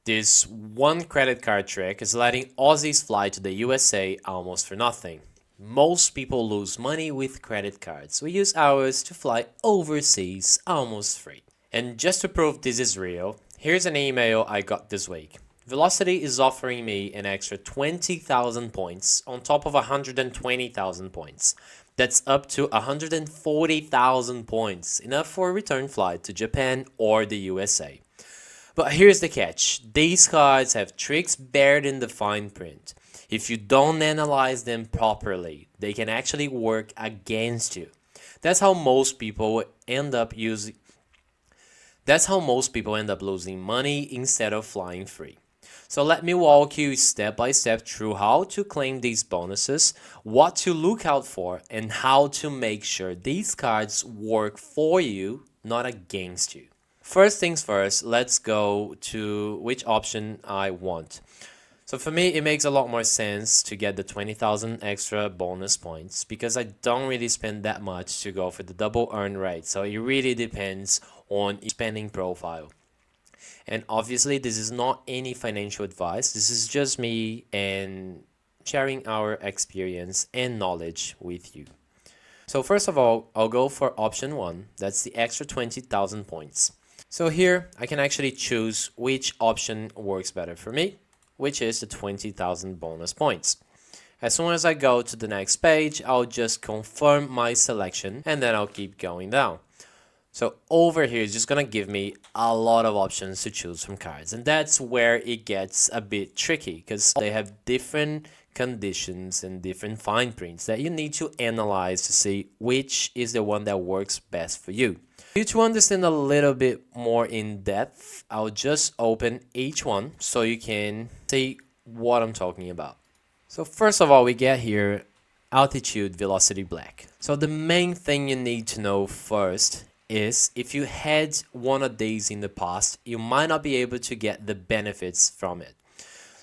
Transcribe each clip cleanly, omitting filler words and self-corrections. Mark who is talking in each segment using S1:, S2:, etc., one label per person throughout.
S1: This one credit card trick is letting Aussies fly to the USA almost for nothing. Most people lose money with credit cards. We use ours to fly overseas almost free. And just to prove this is real, here's an email I got this week. Velocity is offering me an extra 20,000 points on top of 120,000 points. That's up to 140,000 points, enough for a return flight to Japan or the USA. But here's the catch. These cards have tricks buried in the fine print. If you don't analyze them properly, they can actually work against you. That's how most people end up losing money instead of flying free. So let me walk you step by step through how to claim these bonuses, what to look out for, and how to make sure these cards work for you, not against you. First things first, let's go to which option I want. So for me, it makes a lot more sense to get the 20,000 extra bonus points because I don't really spend that much to go for the double earn rate. So it really depends on your spending profile. And obviously, this is not any financial advice. This is just me and sharing our experience and knowledge with you. So first of all, I'll go for option 1. That's the extra 20,000 points. So here, I can actually choose which option works better for me, which is the 20,000 bonus points. As soon as I go to the next page, I'll just confirm my selection and then I'll keep going down. So over here is just gonna give me a lot of options to choose from cards, and that's where it gets a bit tricky because they have different conditions and different fine prints that you need to analyze to see which is the one that works best for you. To understand a little bit more in depth, I'll just open each one so you can see what I'm talking about. So first of all, we get here altitude velocity black. So the main thing you need to know first is if you had one of these in the past, you might not be able to get the benefits from it.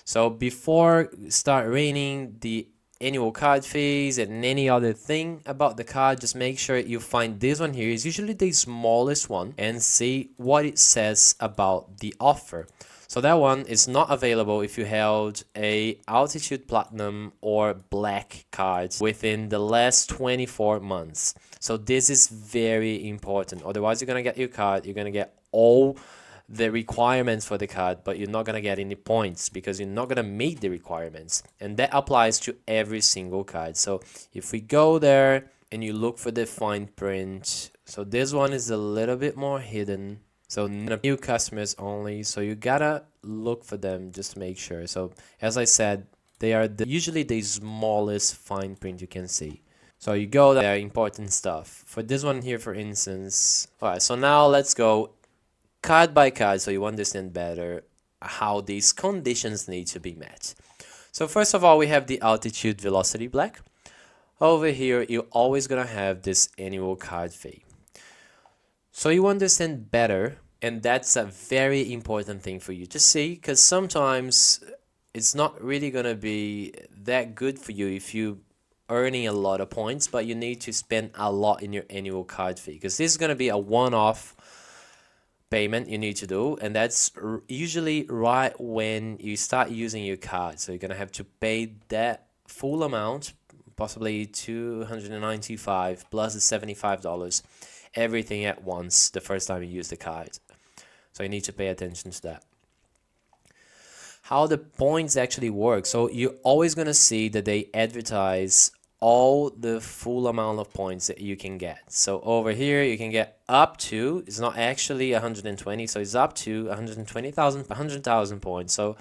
S1: So before start reading the annual card fees and any other thing about the card, just make sure you find this one here. Is usually the smallest one and see what it says about the offer. So that one is not available if you held a altitude platinum or black cards within the last 24 months. So this is very important. Otherwise, you're gonna get your card, you're gonna get all the requirements for the card, but you're not going to get any points because you're not going to meet the requirements, and that applies to every single card. So if we go there and you look for the fine print, so this one is a little bit more hidden, so new customers only, so you gotta look for them just to make sure. So as I said, they are usually the smallest fine print you can see. So you go there, important stuff. For this one here, for instance, all right, so now let's go card by card so you understand better how these conditions need to be met. So first of all, we have the altitude velocity black. Over here, you're always gonna have this annual card fee. So you understand better, and that's a very important thing for you to see, because sometimes it's not really gonna be that good for you if you earning a lot of points, but you need to spend a lot in your annual card fee, because this is gonna be a one-off payment you need to do, and that's usually right when you start using your card. So you're gonna have to pay that full amount, possibly $295 plus the $75, everything at once the first time you use the card. So you need to pay attention to that. How the points actually work. So you're always gonna see that they advertise all the full amount of points that you can get. So over here you can get up to, it's not actually 120, so it's up to 100,000 points. So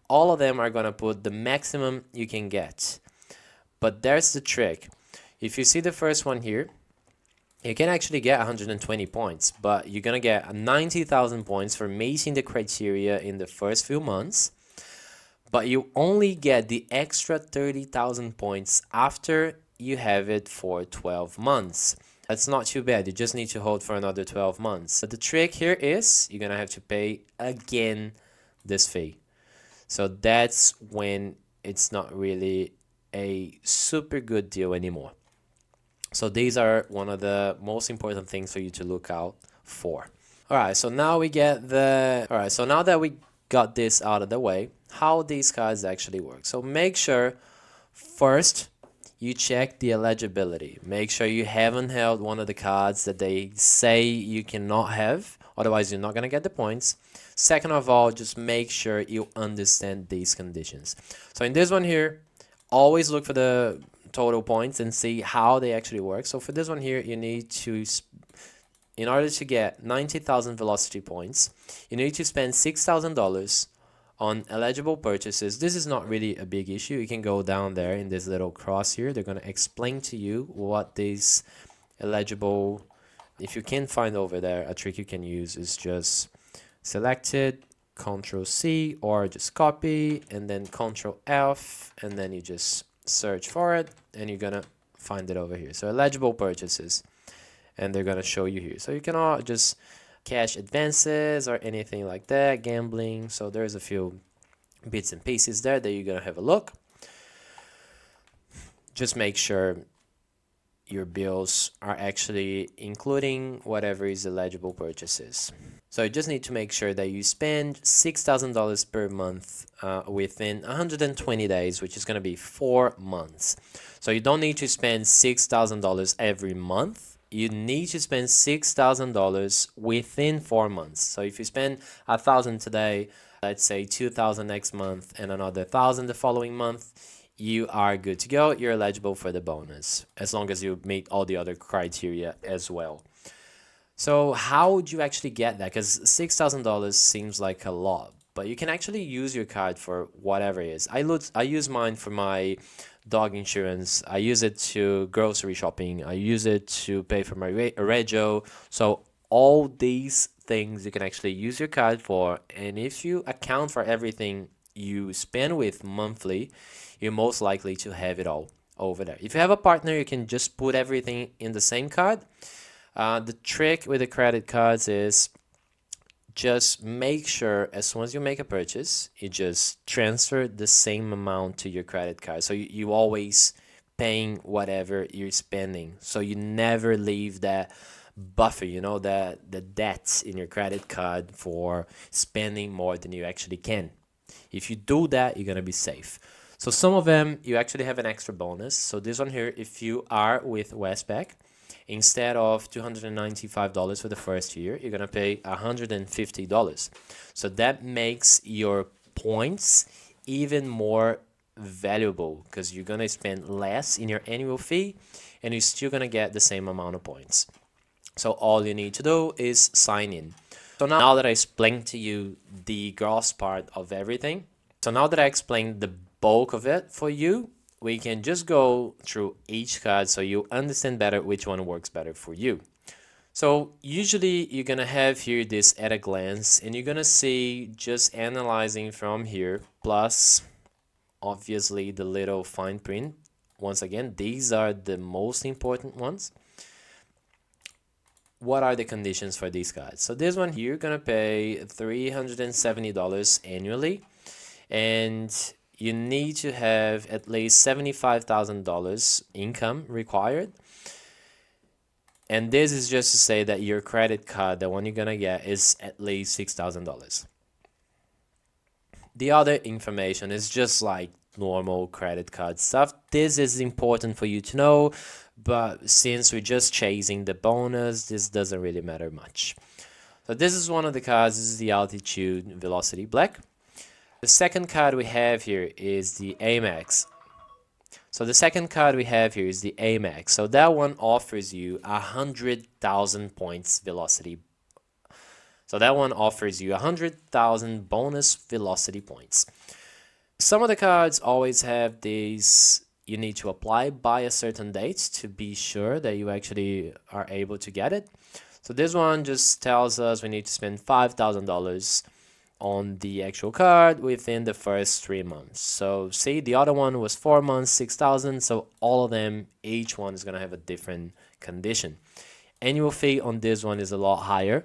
S1: all of them are gonna put the maximum you can get. But there's the trick. If you see the first one here, you can actually get 120 points, but you're gonna get 90,000 points for meeting the criteria in the first few months. But you only get the extra 30,000 points after you have it for 12 months. That's not too bad. You just need to hold for another 12 months. But the trick here is you're going to have to pay again this fee. So that's when it's not really a super good deal anymore. So these are one of the most important things for you to look out for. All right, so now we get the... All right, so now that we got this out of the way, how these cards actually work. So make sure first you check the eligibility. Make sure you haven't held one of the cards that they say you cannot have, otherwise you're not going to get the points. Second of all, just make sure you understand these conditions. So in this one here, always look for the total points and see how they actually work. So for this one here, you need to, in order to get 90,000 velocity points, you need to spend $6,000 on eligible purchases. This is not really a big issue. You can go down there in this little cross here. They're going to explain to you what these eligible, if you can find over there, a trick you can use is just select it, Control C, or just copy and then Control F, and then you just search for it and you're gonna find it over here. So eligible purchases, and they're gonna show you here. So you cannot just cash advances or anything like that, gambling. So there's a few bits and pieces there that you're gonna have a look. Just make sure your bills are actually including whatever is eligible purchases. So you just need to make sure that you spend $6,000 per month within 120 days, which is going to be 4 months. So you don't need to spend $6,000 every month. You need to spend $6,000 within 4 months. So if you spend $1,000 today, let's say $2,000 next month, and another $1,000 the following month, you are good to go. You're eligible for the bonus, as long as you meet all the other criteria as well. So how would you actually get that? Because $6,000 seems like a lot, but you can actually use your card for whatever it is. I use mine for my dog insurance. I use it to grocery shopping. I use it to pay for my rego. So all these things you can actually use your card for, and if you account for everything you spend with monthly, you're most likely to have it all over there. If you have a partner, you can just put everything in the same card. The trick with the credit cards is just make sure as soon as you make a purchase, you just transfer the same amount to your credit card. So you always paying whatever you're spending. So you never leave that buffer, the debts in your credit card for spending more than you actually can. If you do that, you're going to be safe. So some of them, you actually have an extra bonus. So this one here, if you are with Westpac, instead of $295 for the first year, you're going to pay $150. So that makes your points even more valuable because you're going to spend less in your annual fee and you're still going to get the same amount of points. So all you need to do is sign in. So now that I explained to you the gross part of everything, so now that I explained the bulk of it for you, we can just go through each card so you understand better which one works better for you. So usually you're going to have here this at a glance, and you're going to see just analyzing from here, plus obviously the little fine print. Once again, these are the most important ones. What are the conditions for these cards? So this one, you're going to pay $370 annually, and you need to have at least $75,000 income required. And this is just to say that your credit card, the one you're going to get, is at least $6,000. The other information is just like normal credit card stuff. This is important for you to know, but since we're just chasing the bonus, this doesn't really matter much. So this is one of the cards. This is the Altitude Velocity Black. The second card we have here is the Amex. So the second card we have here is the Amex. So that one offers you 100,000 points velocity. So that one offers you 100,000 bonus velocity points. Some of the cards always have these, you need to apply by a certain date to be sure that you actually are able to get it. So this one just tells us we need to spend $5,000 on the actual card within the first 3 months. So see, the other one was 4 months, 6,000. So all of them, each one is going to have a different condition. Annual fee on this one is a lot higher.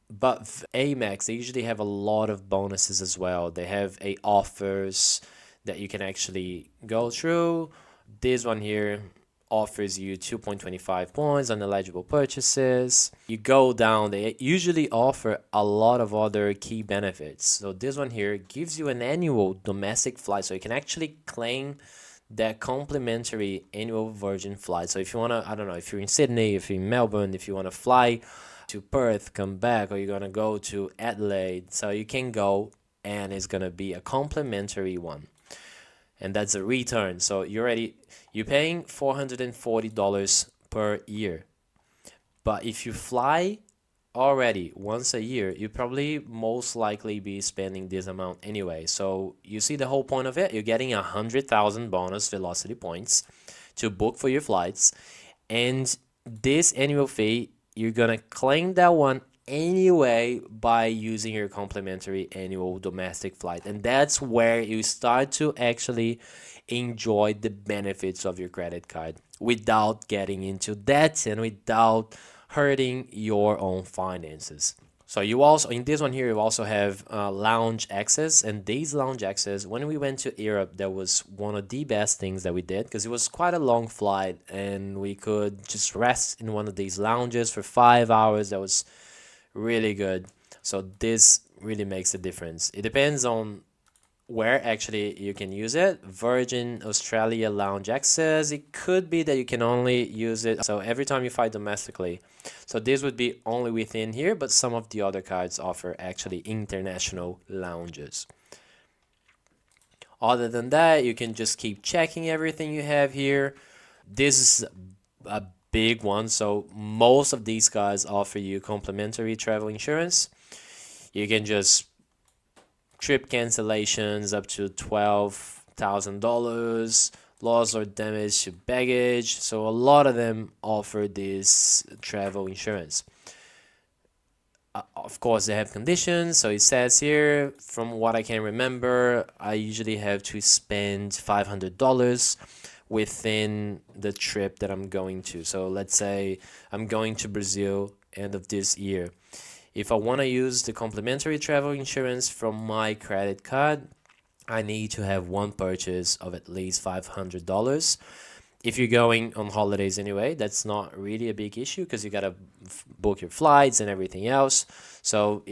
S1: But Amex, they usually have a lot of bonuses as well. They have offers that you can actually go through. This one here, offers you 2.25 points on eligible purchases. You go down, they usually offer a lot of other key benefits. So this one here gives you an annual domestic flight, so you can actually claim that complimentary annual Virgin flight. So if you want to, I don't know, if you're in Sydney, if you're in Melbourne, if you want to fly to Perth, come back, or you're going to go to Adelaide, so you can go and it's going to be a complimentary one. And that's a return. So you're paying $440 per year. But if you fly already once a year, you probably most likely be spending this amount anyway. So you see the whole point of it. You're getting 100,000 bonus velocity points to book for your flights, and this annual fee, you're gonna claim that one anyway by using your complimentary annual domestic flight. And that's where you start to actually enjoy the benefits of your credit card without getting into debt and without hurting your own finances. So you also, in this one here, you also have lounge access, and these lounge access, when we went to Europe, that was one of the best things that we did, because it was quite a long flight and we could just rest in one of these lounges for 5 hours. That was really good. So this really makes a difference. It depends on where actually you can use it. Virgin Australia lounge access, it could be that you can only use it so every time you fly domestically. So this would be only within here, but some of the other cards offer actually international lounges. Other than that, you can just keep checking everything you have here. This is a big one. So most of these cards offer you complimentary travel insurance. You can just trip cancellations up to $12,000, loss or damage to baggage. So a lot of them offer this travel insurance. Of course, they have conditions. So it says here, from what I can remember, I usually have to spend $500 within the trip that I'm going to. So let's say I'm going to Brazil end of this year. If I want to use the complimentary travel insurance from my credit card, I need to have one purchase of at least $500. If you're going on holidays anyway, that's not really a big issue because you got to book your flights and everything else. So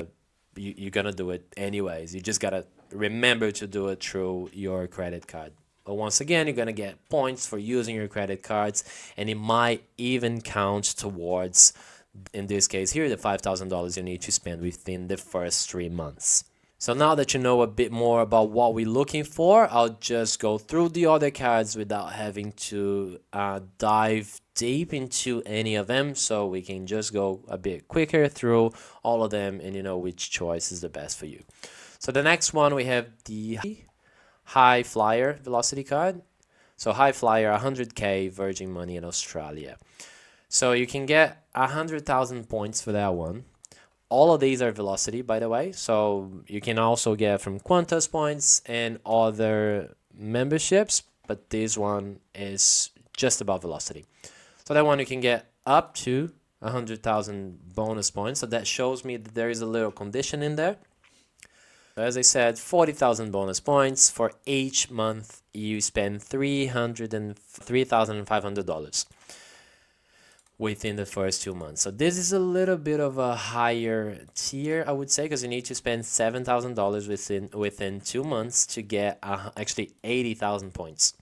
S1: you're going to do it anyways. You just got to remember to do it through your credit card. But once again, you're going to get points for using your credit cards, and it might even count towards, in this case here, the $5,000 you need to spend within the first 3 months. So now that you know a bit more about what we're looking for, I'll just go through the other cards without having to dive deep into any of them, so we can just go a bit quicker through all of them and you know which choice is the best for you. So the next one, we have the High Flyer Velocity card. So High Flyer, 100k Virgin money in Australia. So you can get 100,000 points for that one. All of these are velocity, by the way. So you can also get from Qantas points and other memberships, but this one is just about velocity. So that one you can get up to 100,000 bonus points. So that shows me that there is a little condition in there. So as I said, 40,000 bonus points. For each month you spend $3,500 within the first 2 months. So this is a little bit of a higher tier, I would say, because you need to spend $7,000 within 2 months to get actually 80,000 points.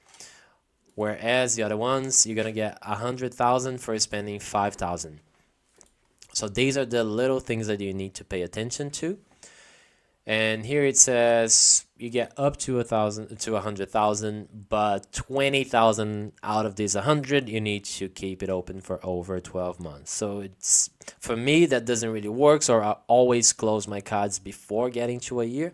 S1: Whereas the other ones, you're gonna get 100,000 for spending 5,000. So these are the little things that you need to pay attention to. And here it says you get up to 1,000 to 100,000, but 20,000 out of these 100 you need to keep it open for over 12 months. So it's, for me, that doesn't really work. So I always close my cards before getting to a year,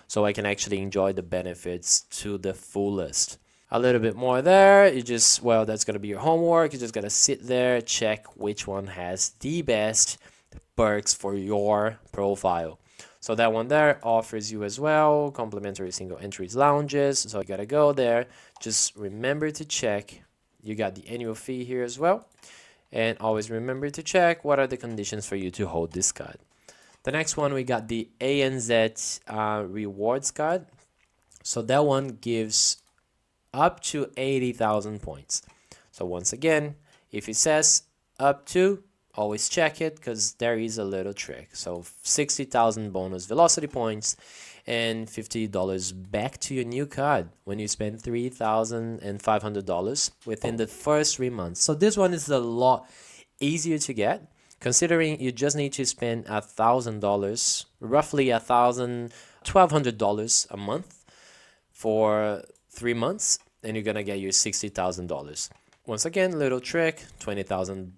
S1: so I can actually enjoy the benefits to the fullest. A little bit more there. You just, well, that's gonna be your homework. You just gotta sit there, check which one has the best perks for your profile. So that one there offers you as well complimentary single entries lounges. So you gotta go there. Just remember to check. You got the annual fee here as well. And always remember to check what are the conditions for you to hold this card. The next one, we got the ANZ rewards card. So that one gives up to 80,000 points. So once again, if it says up to, always check it because there is a little trick. So 60,000 bonus velocity points and $50 back to your new card when you spend $3,500 within the first 3 months. So this one is a lot easier to get, considering you just need to spend $1,000, roughly $1,200 a month for 3 months, and you're gonna get your $60,000. Once again, little trick, 20,000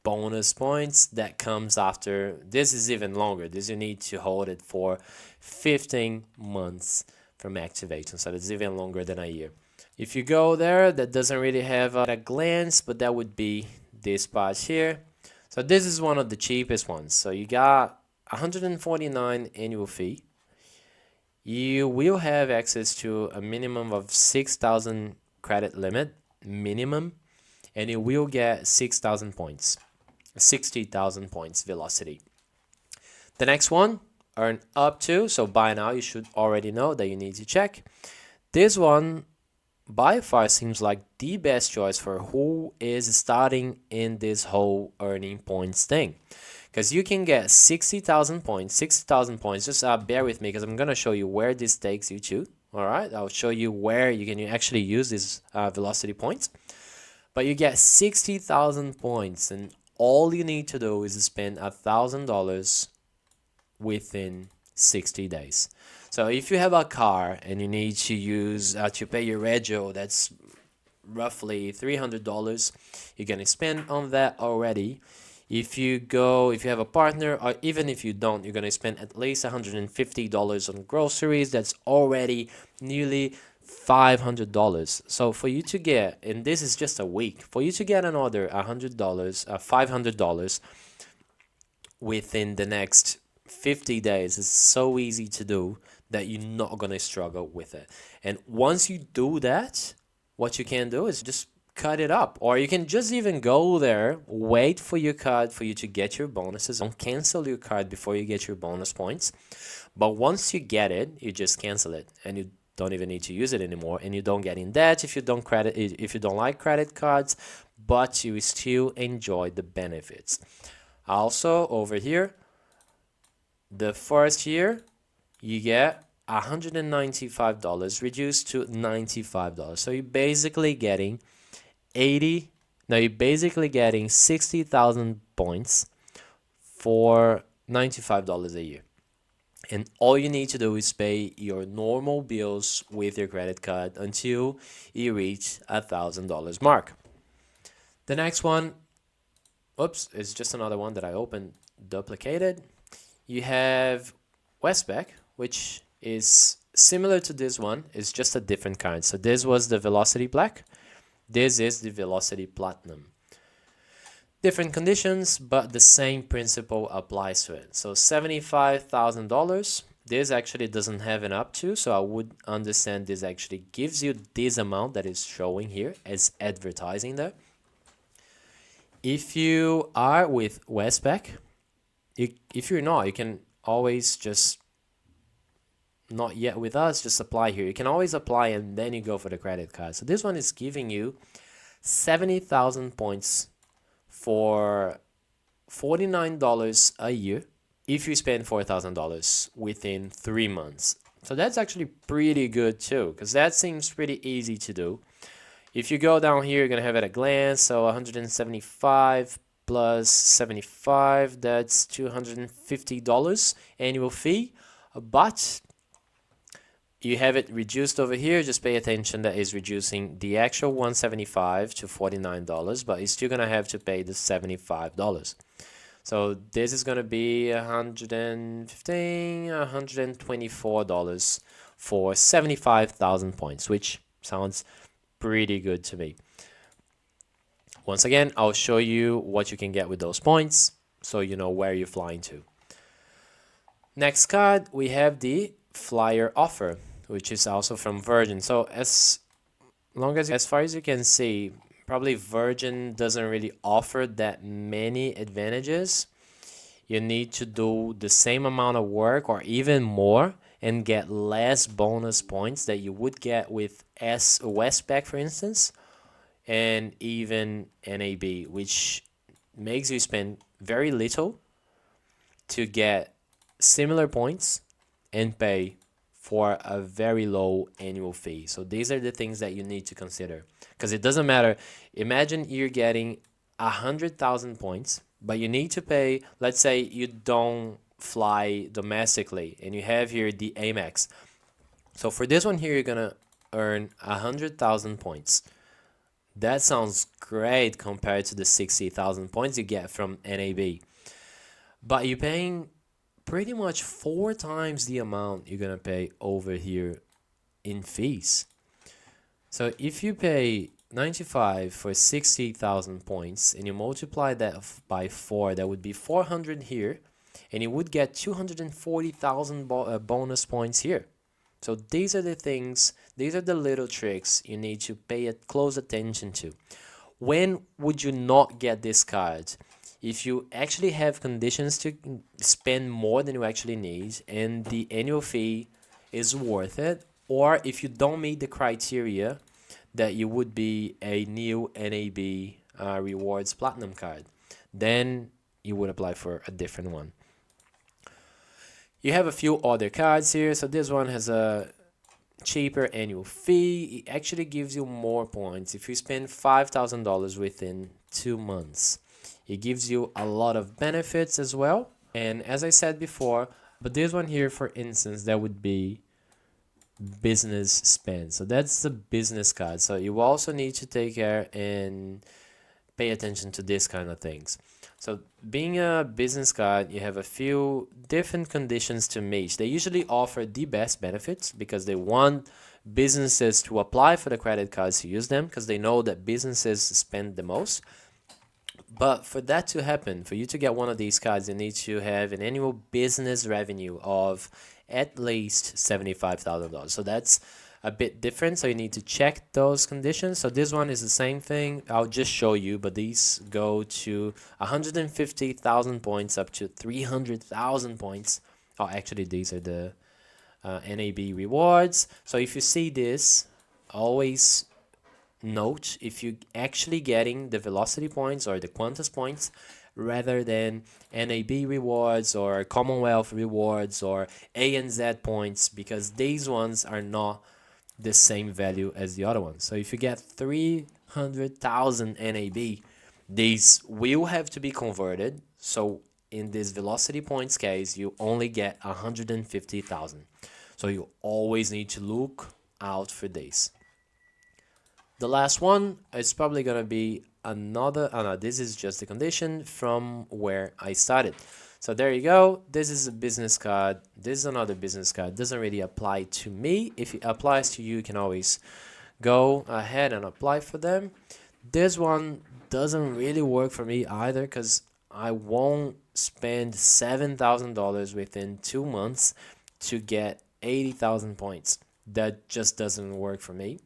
S1: bonus points that comes after. This is even longer. This you need to hold it for 15 months from activation, so it's even longer than a year. If you go there, that doesn't really have a glance, but that would be this part here. So this is one of the cheapest ones. So you got 149 annual fee. You will have access to a minimum of 6,000 credit limit minimum, and you will get 6,000 points. 60,000 points velocity. The next one, earn up to, so by now you should already know that you need to check. This one by far seems like the best choice for who is starting in this whole earning points thing, because you can get 60,000 points. 60,000 points, just bear with me because I'm going to show you where this takes you to. All right, I'll show you where you can actually use these velocity points. But you get 60,000 points, and all you need to do is spend $1,000 within 60 days. So if you have a car and you need to use to pay your rego, that's roughly $300 you're gonna spend on that already. If you have a partner, or even if you don't, you're gonna spend at least $150 on groceries. That's already nearly $500. So for you to get, and this is just a week, for you to get another $500 within the next 50 days is so easy to do that you're not gonna struggle with it. And once you do that, what you can do is just cut it up, or you can just even go there, wait for your card for you to get your bonuses. Don't cancel your card before you get your bonus points, but once you get it, you just cancel it and you don't even need to use it anymore, and you don't get in debt if you don't like credit cards, but you still enjoy the benefits. Also over here, the first year you get $195 reduced to $95. So you're basically getting 60,000 points for $95 a year. And all you need to do is pay your normal bills with your credit card until you reach $1,000 mark. The next one, oops, it's just another one that I opened duplicated. You have Westpac, which is similar to this one. It's just a different kind. So this was the Velocity Black. This is the Velocity Platinum. Different conditions, but the same principle applies to it. So $75,000. This actually doesn't have an up to, so I would understand this actually gives you this amount that is showing here as advertising there. If you are with Westpac, if you're not, you can always just not yet with us, just apply here. You can always apply and then you go for the credit card. So this one is giving you 70,000 points for $49 a year if you spend $4,000 within 3 months. So that's actually pretty good too, because that seems pretty easy to do. If you go down here, you're gonna have it at a glance. So 175 plus 75, that's $250 annual fee. But you have it reduced over here. Just pay attention that is reducing the actual 175 to $49, but you're still gonna have to pay the $75. So this is gonna be $115, $124 for 75,000 points, which sounds pretty good to me. Once again, I'll show you what you can get with those points so you know where you're flying to. Next card, we have the Flyer Offer, which is also from Virgin. So as far as you can see, probably Virgin doesn't really offer that many advantages. You need to do the same amount of work or even more and get less bonus points that you would get with Westpac, for instance. and even NAB, which makes you spend very little to get similar points and pay for a very low annual fee. So these are the things that you need to consider, because it doesn't matter. Imagine you're getting 100,000 points, but you need to pay, let's say you don't fly domestically and you have here the Amex. So for this one here, you're gonna earn 100,000 points. That sounds great compared to the 60,000 points you get from NAB. But you're paying pretty much 4 times the amount you're gonna pay over here in fees. So if you pay 95 for 60,000 points and you multiply that by 4, that would be 400 here, and you would get 240,000 bonus points here. So these are the things, these are the little tricks you need to pay close attention to. When would you not get this card? If you actually have conditions to spend more than you actually need and the annual fee is worth it, or if you don't meet the criteria that you would be a new NAB rewards platinum card, then you would apply for a different one. You have a few other cards here. So this one has a cheaper annual fee. It actually gives you more points if you spend $5,000 within 2 months. It gives you a lot of benefits as well. And as I said before, but this one here, for instance, that would be business spend. So that's the business card. So you also need to take care and pay attention to this kind of things. So being a business card, you have a few different conditions to meet. They usually offer the best benefits because they want businesses to apply for the credit cards to use them, because they know that businesses spend the most. But for that to happen, for you to get one of these cards, you need to have an annual business revenue of at least $75,000. So that's a bit different. So you need to check those conditions. So this one is the same thing. I'll just show you, but these go to 150,000 points up to 300,000 points. Oh, actually, these are the NAB rewards. So if you see this, always note if you're actually getting the velocity points or the Qantas points rather than NAB rewards or Commonwealth rewards or ANZ points, because these ones are not the same value as the other ones. So if you get 300,000 NAB, these will have to be converted. So in this velocity points case, you only get 150,000. So you always need to look out for this. The last one is probably going to be another, oh no, this is just the condition from where I started. So there you go. This is a business card. This is another business card. Doesn't really apply to me. If it applies to you, you can always go ahead and apply for them. This one doesn't really work for me either, because I won't spend $7,000 within 2 months to get 80,000 points. That just doesn't work for me.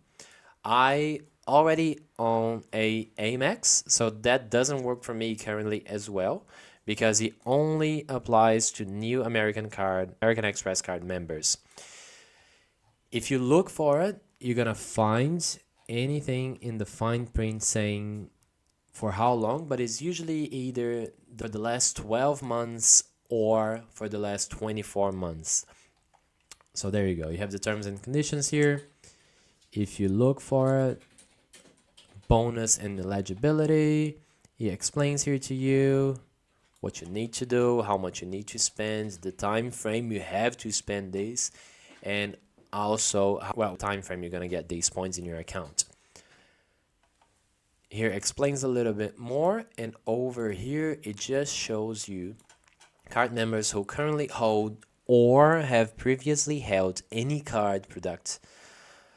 S1: I already own a Amex, so that doesn't work for me currently as well, because it only applies to new American Express card members. If you look for it, you're gonna find anything in the fine print saying for how long, but it's usually either for the last 12 months or for the last 24 months. So there you go. You have the terms and conditions here. If you look for it, bonus and eligibility, he explains here to you what you need to do, how much you need to spend, the time frame you have to spend this, and also what time frame you're going to get these points in your account. Here explains a little bit more, and over here it just shows you card members who currently hold or have previously held any card product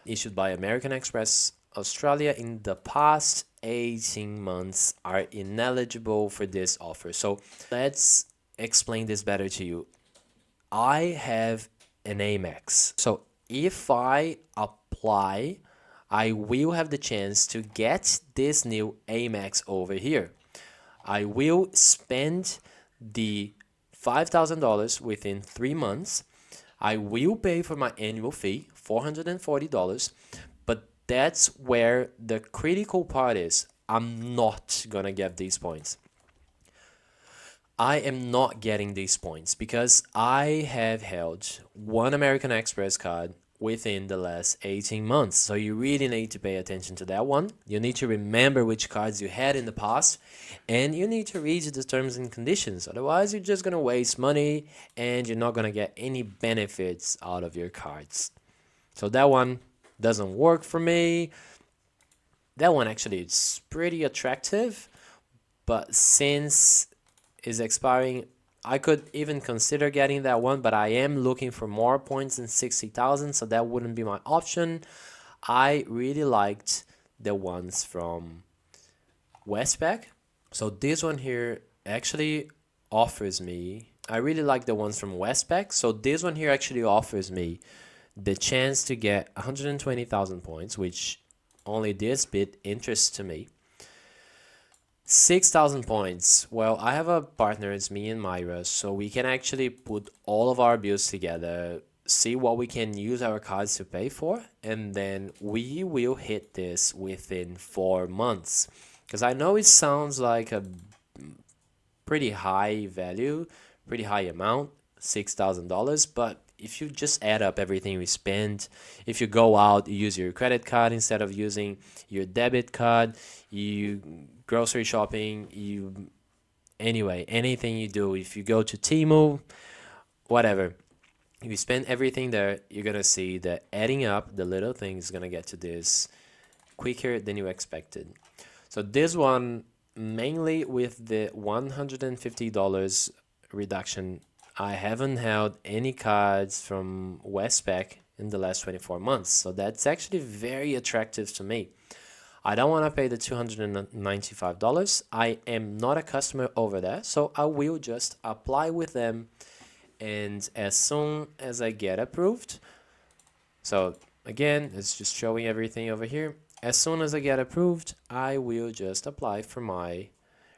S1: issued by American Express Australia in the past 18 months are ineligible for this offer. So let's explain this better to you. I have an Amex. So if I apply, I will have the chance to get this new Amex over here. I will spend the $5,000 within 3 months. I will pay for my annual fee, $440, but That's where the critical part is. I'm not gonna get these points. I am not getting these points because I have held one American Express card within the last 18 months. So you really need to pay attention to that one. You need to remember which cards you had in the past, and you need to read the terms and conditions. Otherwise, you're just going to waste money and you're not going to get any benefits out of your cards. So that one doesn't work for me. That one actually is pretty attractive, but since is expiring, I could even consider getting that one, but I am looking for more points than 60,000, so that wouldn't be my option. I really liked the ones from Westpac. So this one here actually offers me, I really like the ones from Westpac. So this one here actually offers me the chance to get 120,000 points, which only this bit interests to me. 6,000 points. Well, I have a partner, it's me and Myra, so we can actually put all of our bills together, see what we can use our cards to pay for, and then we will hit this within 4 months. Because I know it sounds like a pretty high value, pretty high amount, $6,000, but if you just add up everything we spend, if you go out, you use your credit card instead of using your debit card, you grocery shopping, you anyway, anything you do, if you go to Temu, whatever, if you spend everything there, you're gonna see that adding up the little things is gonna get to this quicker than you expected. So this one, mainly with the $150 reduction, I haven't held any cards from Westpac in the last 24 months. So that's actually very attractive to me. I don't want to pay the $295. I am not a customer over there, so I will just apply with them. And as soon as I get approved, so again, it's just showing everything over here. As soon as I get approved, I will just apply for my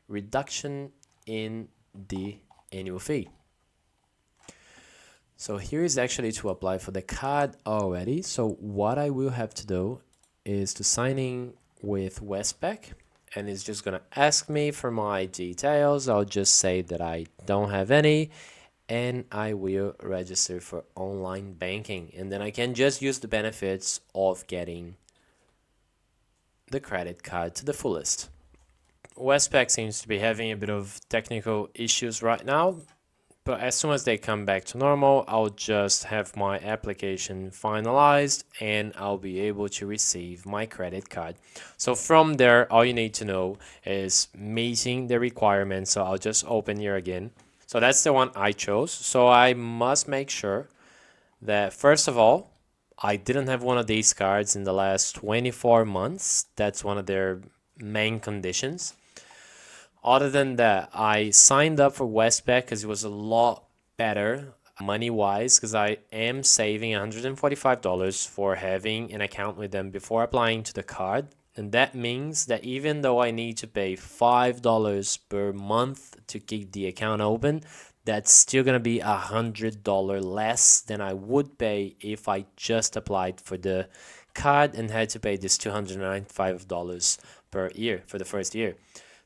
S1: reduction in the annual fee. So here is actually to apply for the card already. So what I will have to do is to sign in with Westpac, and it's just gonna ask me for my details. I'll just say that I don't have any, and I will register for online banking, and then I can just use the benefits of getting the credit card to the fullest. Westpac seems to be having a bit of technical issues right now, but as soon as they come back to normal, I'll just have my application finalized and I'll be able to receive my credit card. So from there, all you need to know is meeting the requirements. So I'll just open here again. So that's the one I chose. So I must make sure that, first of all, I didn't have one of these cards in the last 24 months. That's one of their main conditions. Other than that, I signed up for Westpac because it was a lot better money-wise, because I am saving $145 for having an account with them before applying to the card. And that means that even though I need to pay $5 per month to keep the account open, that's still going to be $100 less than I would pay if I just applied for the card and had to pay this $295 per year for the first year.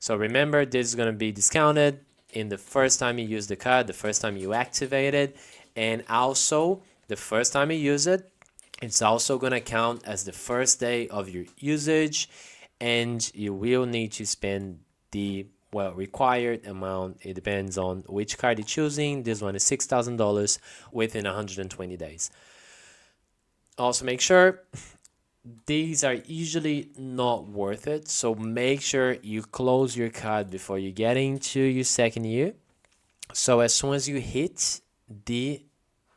S1: So remember, this is going to be discounted in the first time you use the card, the first time you activate it, and also the first time you use it, it's also going to count as the first day of your usage, and you will need to spend the required amount. It depends on which card you're choosing. This one is $6,000 within 120 days. Also make sure these are usually not worth it, so make sure you close your card before you get into your second year. So as soon as you hit the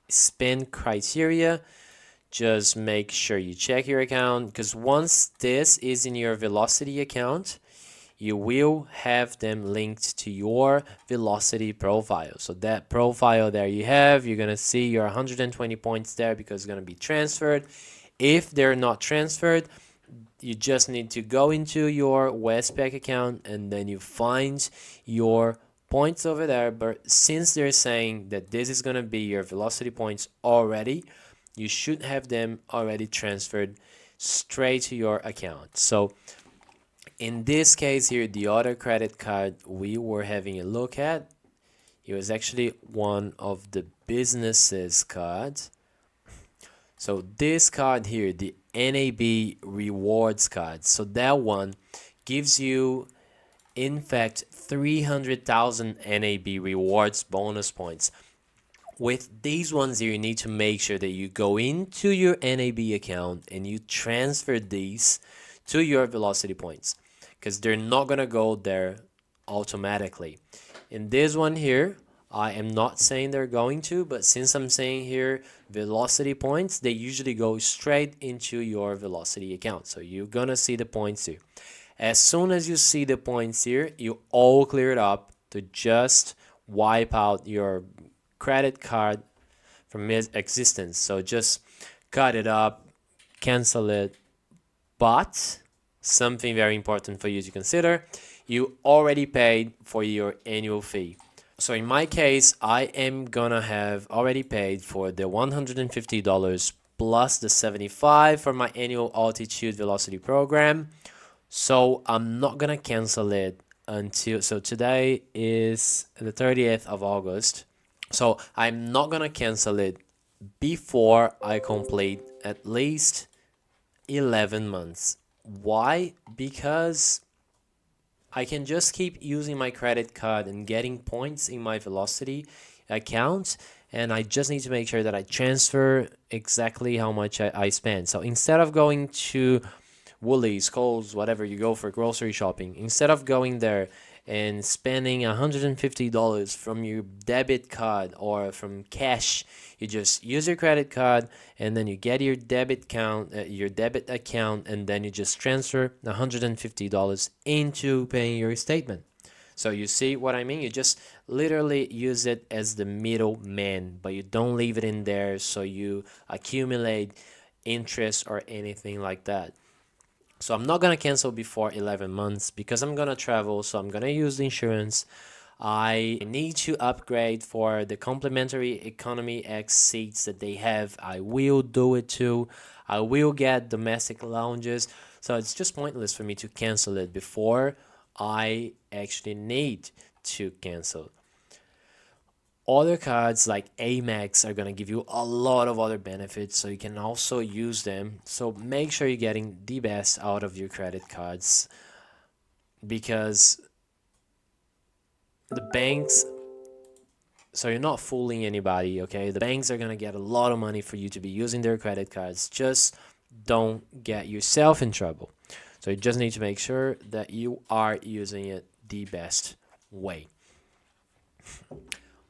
S1: spend criteria, just make sure you check your account, because once this is in your Velocity account, you will have them linked to your Velocity profile. So that profile there you have, you're going to see your 120 points there because it's going to be transferred. If they're not transferred, you just need to go into your Westpac account and then you find your points over there. But since they're saying that this is going to be your Velocity points already, you should have them already transferred. straight to your account. So in this case here, the other credit card we were having a look at, it was actually one of the businesses cards. So this card here, the NAB rewards card, so that one gives you in fact 300,000 NAB rewards bonus points. With these ones here, you need to make sure that you go into your NAB account and you transfer these to your velocity points, because they're not gonna go there automatically. In this one here, I am not saying they're going to, but since I'm saying here velocity points, they usually go straight into your velocity account. So you're gonna see the points here. As soon as you see the points here, you all clear it up to just wipe out your credit card from its existence. So just cut it up, cancel it. But something very important for you to consider, you already paid for your annual fee. So in my case, I am gonna have already paid for the $150 plus the $75 for my annual altitude velocity program. So I'm not gonna cancel it until, so today is the 30th of August. So I'm not gonna cancel it before I complete at least 11 months. Why? Because I can just keep using my credit card and getting points in my velocity account, and I just need to make sure that I transfer exactly how much I spend. So instead of going to Woolies, Coles, whatever you go for grocery shopping, instead of going there and spending $150 from your debit card or from cash, you just use your credit card and then you get your debit account, and then you just transfer $150 into paying your statement. So you see what I mean? You just literally use it as the middleman, but you don't leave it in there so you accumulate interest or anything like that. So I'm not going to cancel before 11 months because I'm going to travel, so I'm going to use the insurance. I need to upgrade for the complimentary economy X seats that they have. I will do it too. I will get domestic lounges. So it's just pointless for me to cancel it before I actually need to cancel. Other cards like Amex are going to give you a lot of other benefits, so you can also use them. So make sure you're getting the best out of your credit cards, because the banks, so you're not fooling anybody, okay? The banks are going to get a lot of money for you to be using their credit cards. Just don't get yourself in trouble. So you just need to make sure that you are using it the best way.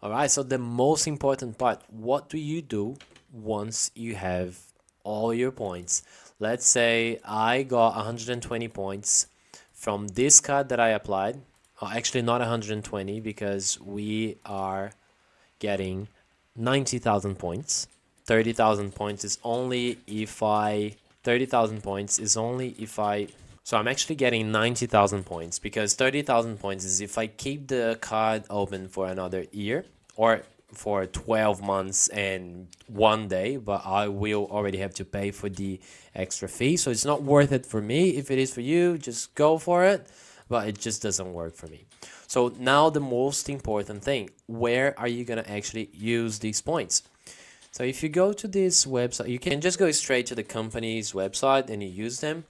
S1: All right, so the most important part, what do you do once you have all your points? Let's say I got 120 points from this card that I applied. Actually, not 120, because we are getting 90,000 points. 30,000 points is only if I 30,000 points is only if I, so I'm actually getting 90,000 points, because 30,000 points is if I keep the card open for another year or for 12 months and 1 day, but I will already have to pay for the extra fee. So it's not worth it for me. If it is for you, just go for it, but it just doesn't work for me. So now the most important thing, where are you gonna actually use these points? So if you go to this website, you can just go straight to the company's website and you use them.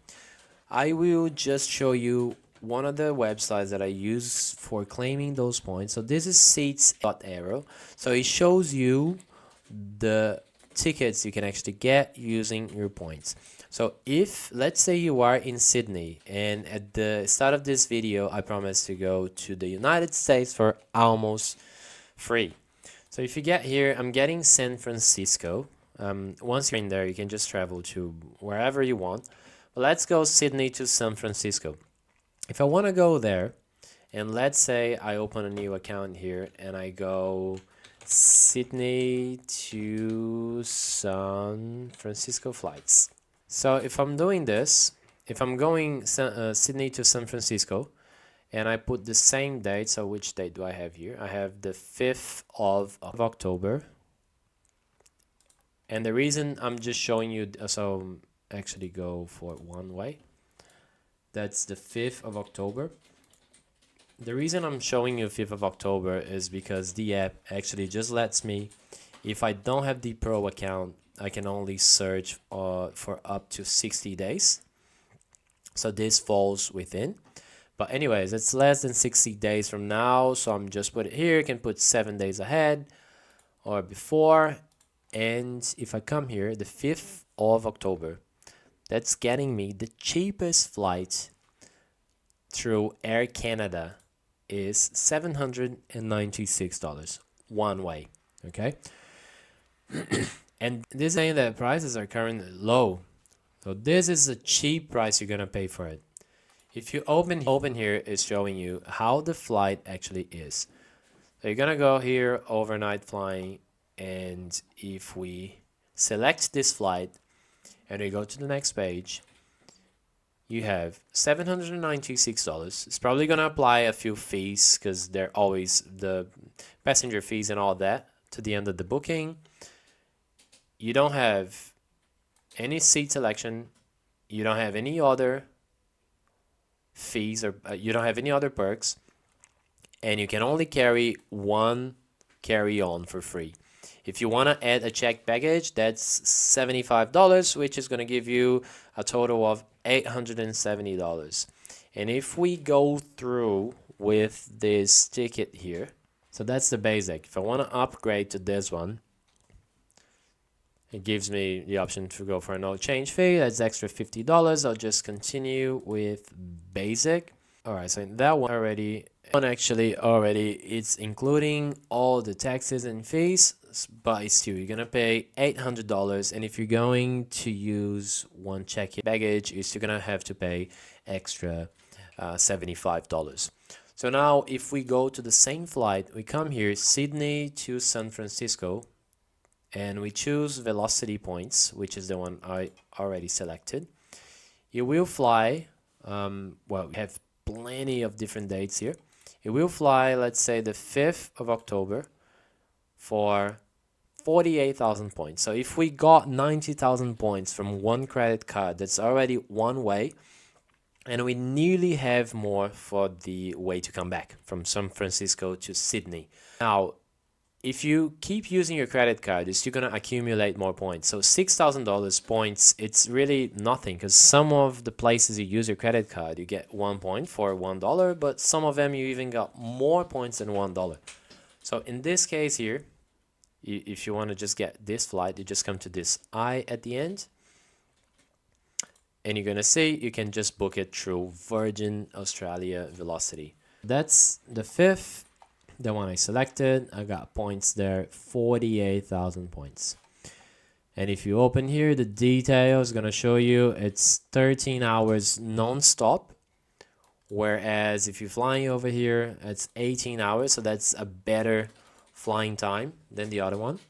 S1: I will just show you one of the websites that I use for claiming those points. So this is seats.aero. So it shows you the tickets you can actually get using your points. So if, let's say you are in Sydney, and at the start of this video, I promised to go to the United States for almost free. So if you get here, I'm getting San Francisco. Once you're in there, you can just travel to wherever you want. But let's go Sydney to San Francisco. If I want to go there, and let's say I open a new account here and I go Sydney to San Francisco flights. So if I'm doing this, if I'm going Sydney to San Francisco, and I put the same date, so which date do I have here? I have the 5th of October. And the reason I'm just showing you, so actually go for one way. That's the 5th of October. The reason I'm showing you 5th of October is because the app actually just lets me, if I don't have the Pro account, I can only search for up to 60 days. So this falls within. But anyways, it's less than 60 days from now. So I'm just put it here. You can put 7 days ahead or before. And if I come here, the 5th of October, that's getting me the cheapest flight through Air Canada is $796 one way. Okay. And this is saying that prices are currently low. So this is a cheap price you're gonna pay for it. If you open here, it's showing you how the flight actually is. So you're gonna go here, overnight flying, and if we select this flight and we go to the next page, you have $796. It's probably gonna apply a few fees because they're always the passenger fees and all that to the end of the booking. You don't have any seat selection. You don't have any other fees or you don't have any other perks, and you can only carry one carry-on for free. If you want to add a checked baggage, that's $75, which is going to give you a total of $870. And if we go through with this ticket here, so that's the basic. If I want to upgrade to this one, it gives me the option to go for a no change fee. That's extra $50. I'll just continue with basic. All right, so that one already, it's including all the taxes and fees, but still you're gonna pay $800. And if you're going to use one check-in baggage, you're still gonna have to pay extra $75. So now if we go to the same flight, we come here, Sydney to San Francisco, and we choose velocity points, which is the one I already selected. You will fly, well, we have plenty of different dates here. You will fly, let's say, the 5th of October for 48,000 points. So if we got 90,000 points from one credit card, that's already one way, and we nearly have more for the way to come back from San Francisco to Sydney. Now, if you keep using your credit card, it's still going to accumulate more points. So $6,000 points, it's really nothing because some of the places you use your credit card, you get 1 point for $1, but some of them you even got more points than $1. So in this case here, if you want to just get this flight, you just come to this I at the end. And you're going to see you can just book it through Virgin Australia Velocity. That's the 5th. The one I selected, I got points there, 48,000 points. And if you open here, the details is going to show you it's 13 hours non-stop. Whereas if you're flying over here, it's 18 hours. So that's a better flying time than the other one.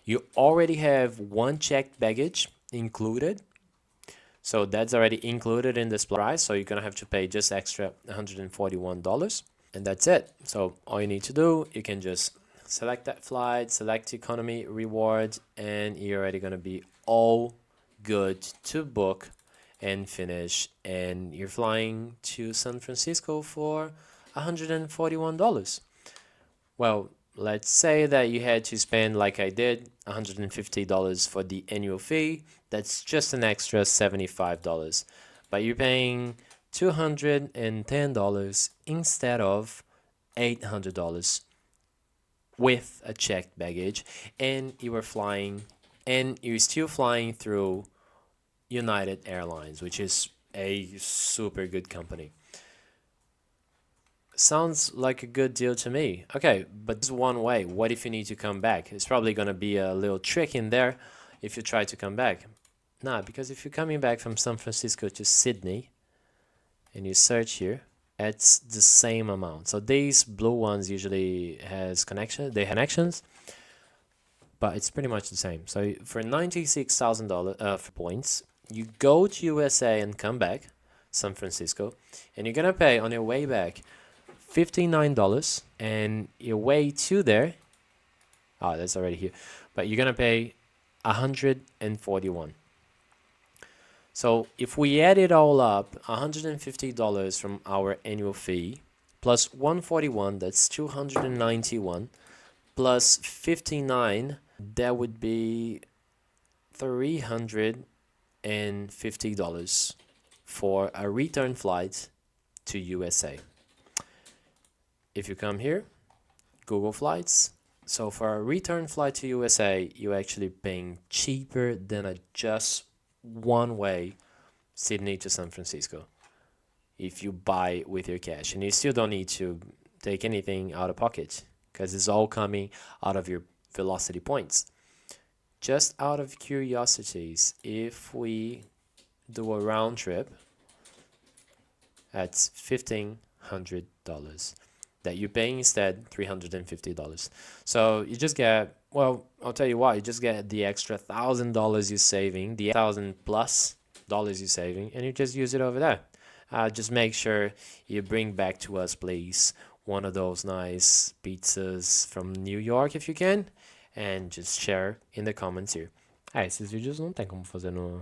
S1: You already have one checked baggage included. So that's already included in this price. So you're going to have to pay just extra $141. And that's it. So all you need to do, you can just select that flight, select economy reward, and you're already going to be all good to book and finish. And you're flying to San Francisco for $141. Well, let's say that you had to spend, like I did, $150 for the annual fee. That's just an extra $75. But you're paying $210 instead of $800 with a checked baggage, and you're still flying through United Airlines, which is a super good company. Sounds like a good deal to me. Okay, but this is one way. What if you need to come back? It's probably going to be a little trick in there if you try to come back. Nah, because if you're coming back from San Francisco to Sydney, and you search here, it's the same amount. So these blue ones usually have connections, but it's pretty much the same. So for $96,000 for points, you go to USA and come back, San Francisco, and you're gonna pay on your way back $59, and your way to there, oh, that's already here, but you're gonna pay $141. So if we add it all up, $150 from our annual fee plus 141, that's 291, plus 59, that would be $350 for a return flight to USA. If you come here, Google Flights. So for a return flight to USA, you're actually paying cheaper than a just one way Sydney to San Francisco if you buy with your cash. And you still don't need to take anything out of pocket because it's all coming out of your velocity points. Just out of curiosities, if we do a round trip, that's $1,500 that you pay instead $350. So you just get, well, I'll tell you what, you just get the extra $1,000 you're saving, the 1,000+ dollars you're saving, and you just use it over there. Just make sure you bring back to us, please, one of those nice pizzas from New York if you can, and just share in the comments here. Esses vídeos não tem como fazer no